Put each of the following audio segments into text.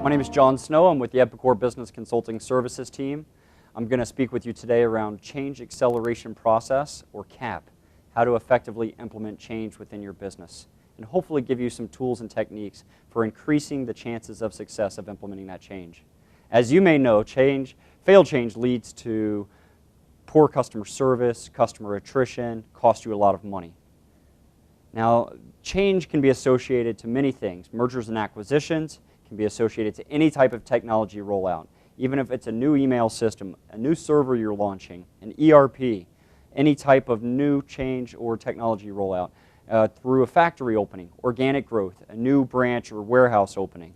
My name is John Snow. I'm with the Epicor Business Consulting Services team. I'm going to speak with you today around Change Acceleration Process, or CAP, how to effectively implement change within your business, and hopefully give you some tools and techniques for increasing the chances of success of implementing that change. As you may know, failed change leads to poor customer service, customer attrition, costs you a lot of money. Now, change can be associated to many things. Mergers and acquisitions can be associated to any type of technology rollout, even if it's a new email system, a new server you're launching, an ERP, any type of new change or technology rollout, through a factory opening, organic growth, a new branch or warehouse opening.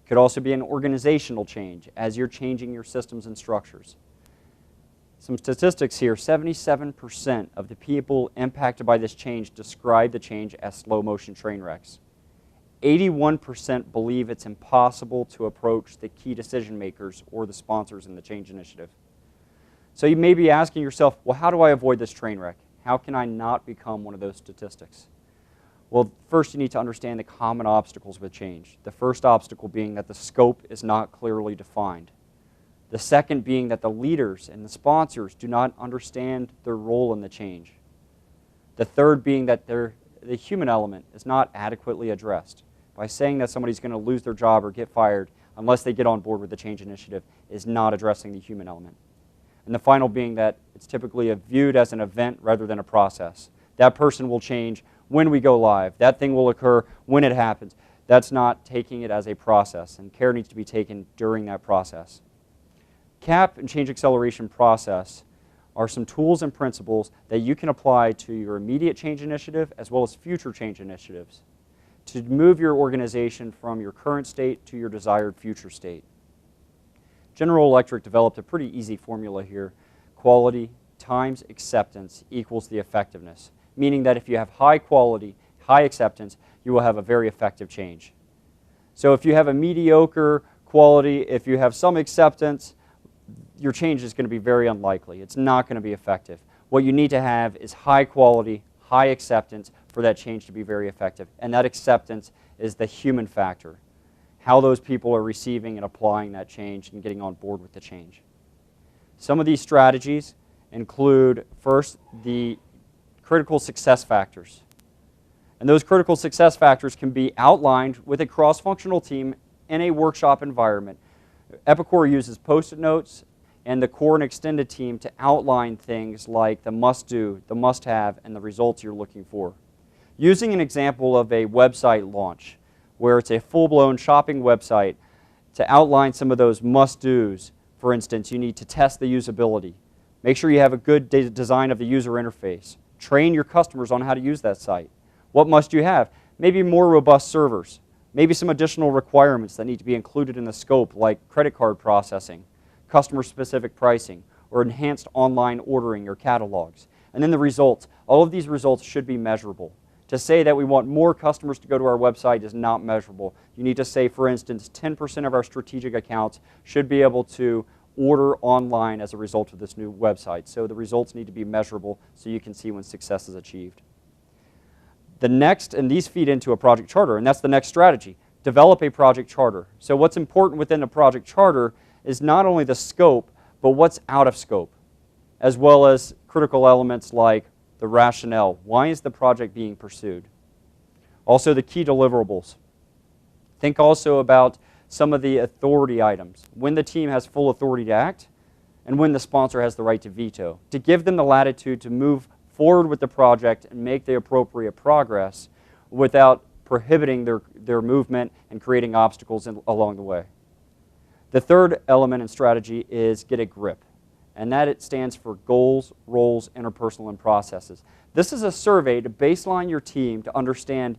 It could also be an organizational change as you're changing your systems and structures. Some statistics here: 77% of the people impacted by this change describe the change as slow motion train wrecks. 81% believe it's impossible to approach the key decision makers or the sponsors in the change initiative. So you may be asking yourself, well, how do I avoid this train wreck? How can I not become one of those statistics? Well, first you need to understand the common obstacles with change. The first obstacle being that the scope is not clearly defined. The second being that the leaders and the sponsors do not understand their role in the change. The third being that the human element is not adequately addressed. By saying that somebody's going to lose their job or get fired unless they get on board with the change initiative is not addressing the human element. And the final being that it's typically viewed as an event rather than a process. That person will change when we go live. That thing will occur when it happens. That's not taking it as a process, and care needs to be taken during that process. CAP and change acceleration process are some tools and principles that you can apply to your immediate change initiative as well as future change initiatives to move your organization from your current state to your desired future state. General Electric developed a pretty easy formula here. Quality times acceptance equals the effectiveness, meaning that if you have high quality, high acceptance, you will have a very effective change. So if you have a mediocre quality, if you have some acceptance, your change is going to be very unlikely. It's not going to be effective. What you need to have is high quality, high acceptance for that change to be very effective. And that acceptance is the human factor, how those people are receiving and applying that change and getting on board with the change. Some of these strategies include, first, the critical success factors. And those critical success factors can be outlined with a cross-functional team in a workshop environment. Epicor uses Post-it notes and the core and extended team to outline things like the must-do, the must-have, and the results you're looking for. Using an example of a website launch, where it's a full-blown shopping website, to outline some of those must-dos. For instance, you need to test the usability. Make sure you have a good design of the user interface. Train your customers on how to use that site. What must you have? Maybe more robust servers. Maybe some additional requirements that need to be included in the scope, like credit card processing, customer-specific pricing, or enhanced online ordering or catalogs. And then the results. All of these results should be measurable. To say that we want more customers to go to our website is not measurable. You need to say, for instance, 10% of our strategic accounts should be able to order online as a result of this new website. So the results need to be measurable so you can see when success is achieved. The next, and these feed into a project charter, and that's the next strategy. Develop a project charter. So what's important within a project charter is not only the scope, but what's out of scope, as well as critical elements like the rationale. Why is the project being pursued? Also, the key deliverables. Think also about some of the authority items, when the team has full authority to act and when the sponsor has the right to veto, to give them the latitude to move forward with the project and make the appropriate progress without prohibiting their movement and creating obstacles along the way. The third element in strategy is get a grip, and that it stands for goals, roles, interpersonal, and processes. This is a survey to baseline your team to understand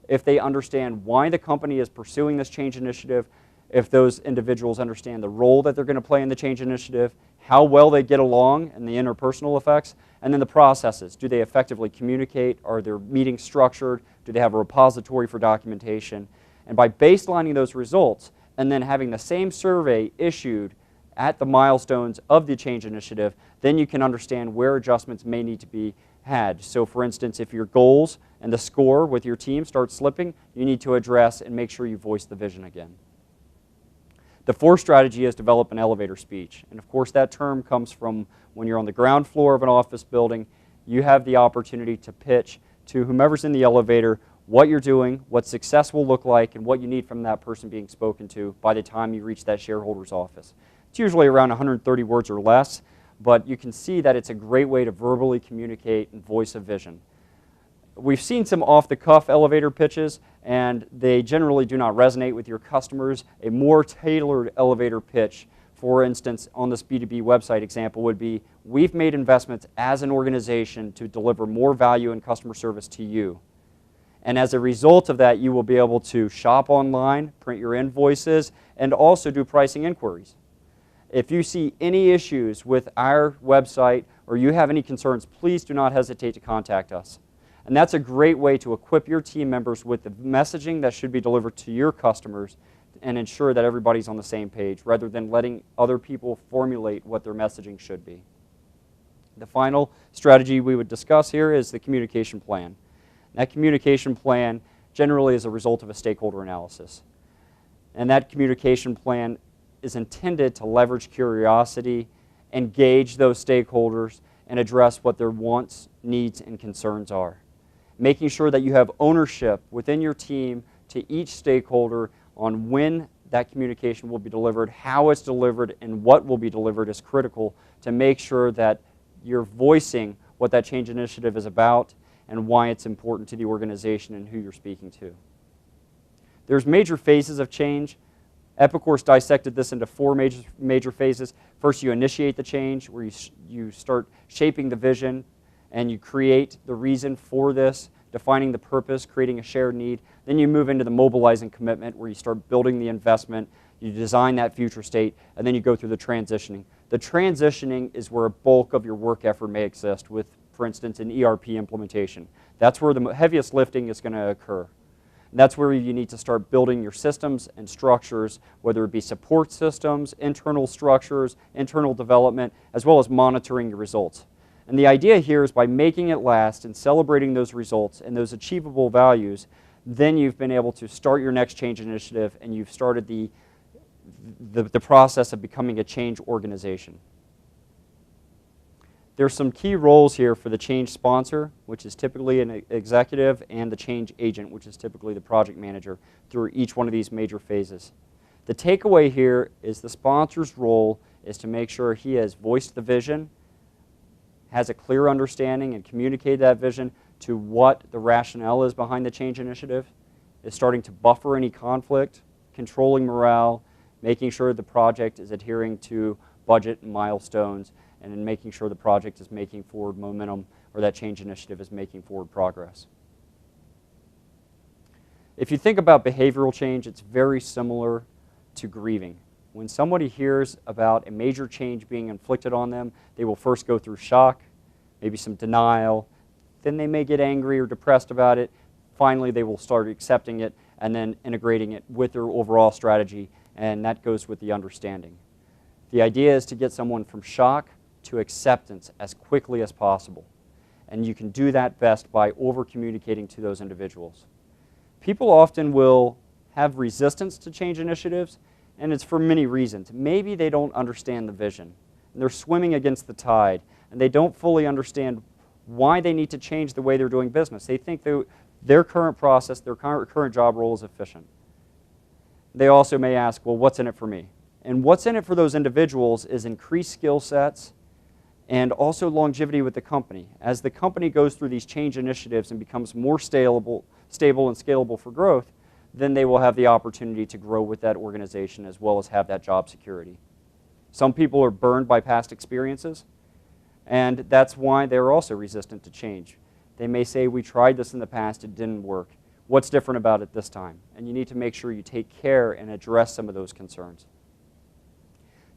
if they understand why the company is pursuing this change initiative, if those individuals understand the role that they're going to play in the change initiative, how well they get along and the interpersonal effects, and then the processes. Do they effectively communicate? Are their meetings structured? Do they have a repository for documentation? And by baselining those results and then having the same survey issued at the milestones of the change initiative, then you can understand where adjustments may need to be had. So for instance, if your goals and the score with your team start slipping, you need to address and make sure you voice the vision again. The fourth strategy is develop an elevator speech. And of course, that term comes from when you're on the ground floor of an office building, you have the opportunity to pitch to whomever's in the elevator what you're doing, what success will look like, and what you need from that person being spoken to by the time you reach that shareholder's office. It's usually around 130 words or less, but you can see that it's a great way to verbally communicate and voice a vision. We've seen some off-the-cuff elevator pitches, and they generally do not resonate with your customers. A more tailored elevator pitch, for instance, on this B2B website example would be, we've made investments as an organization to deliver more value and customer service to you. And as a result of that, you will be able to shop online, print your invoices, and also do pricing inquiries. If you see any issues with our website or you have any concerns, please do not hesitate to contact us. And that's a great way to equip your team members with the messaging that should be delivered to your customers and ensure that everybody's on the same page rather than letting other people formulate what their messaging should be. The final strategy we would discuss here is the communication plan. That communication plan generally is a result of a stakeholder analysis. And that communication plan is intended to leverage curiosity, engage those stakeholders, and address what their wants, needs, and concerns are. Making sure that you have ownership within your team to each stakeholder on when that communication will be delivered, how it's delivered, and what will be delivered is critical to make sure that you're voicing what that change initiative is about and why it's important to the organization and who you're speaking to. There's major phases of change. Epicor dissected this into four major phases. First, you initiate the change, where you start shaping the vision, and you create the reason for this, defining the purpose, creating a shared need. Then you move into the mobilizing commitment, where you start building the investment, you design that future state, and then you go through the transitioning. The transitioning is where a bulk of your work effort may exist with, for instance, an ERP implementation. That's where the heaviest lifting is going to occur. That's where you need to start building your systems and structures, whether it be support systems, internal structures, internal development, as well as monitoring your results. And the idea here is by making it last and celebrating those results and those achievable values, then you've been able to start your next change initiative and you've started the process of becoming a change organization. There's some key roles here for the change sponsor, which is typically an executive, and the change agent, which is typically the project manager, through each one of these major phases. The takeaway here is the sponsor's role is to make sure he has voiced the vision, has a clear understanding and communicated that vision to what the rationale is behind the change initiative, is starting to buffer any conflict, controlling morale, making sure the project is adhering to budget and milestones, and in making sure the project is making forward momentum or that change initiative is making forward progress. If you think about behavioral change, it's very similar to grieving. When somebody hears about a major change being inflicted on them, they will first go through shock, maybe some denial, then they may get angry or depressed about it. Finally, they will start accepting it and then integrating it with their overall strategy, and that goes with the understanding. The idea is to get someone from shock to acceptance as quickly as possible. And you can do that best by over-communicating to those individuals. People often will have resistance to change initiatives, and it's for many reasons. Maybe they don't understand the vision, and they're swimming against the tide, and they don't fully understand why they need to change the way they're doing business. They think their current process, their current job role is efficient. They also may ask, well, what's in it for me? And what's in it for those individuals is increased skill sets and also longevity with the company. As the company goes through these change initiatives and becomes more stable and scalable for growth, then they will have the opportunity to grow with that organization as well as have that job security. Some people are burned by past experiences, and that's why they're also resistant to change. They may say, we tried this in the past, it didn't work. What's different about it this time? And you need to make sure you take care and address some of those concerns.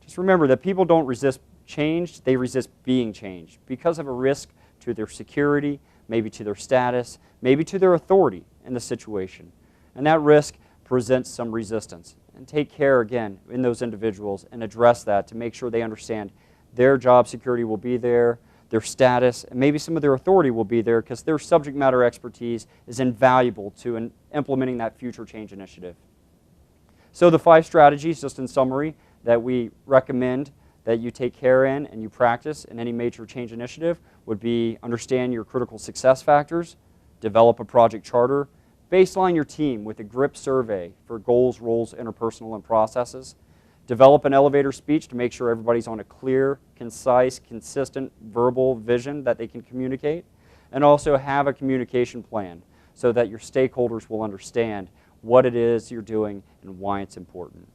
Just remember that people don't resist change, they resist being changed because of a risk to their security, maybe to their status, maybe to their authority in the situation. And that risk presents some resistance. And take care, again, in those individuals and address that to make sure they understand their job security will be there, their status, and maybe some of their authority will be there because their subject matter expertise is invaluable to implementing that future change initiative. So the 5 strategies, just in summary, that we recommend that you take care in and you practice in any major change initiative would be: understand your critical success factors, develop a project charter, baseline your team with a GRIP survey for goals, roles, interpersonal, and processes, develop an elevator speech to make sure everybody's on a clear, concise, consistent verbal vision that they can communicate, and also have a communication plan so that your stakeholders will understand what it is you're doing and why it's important.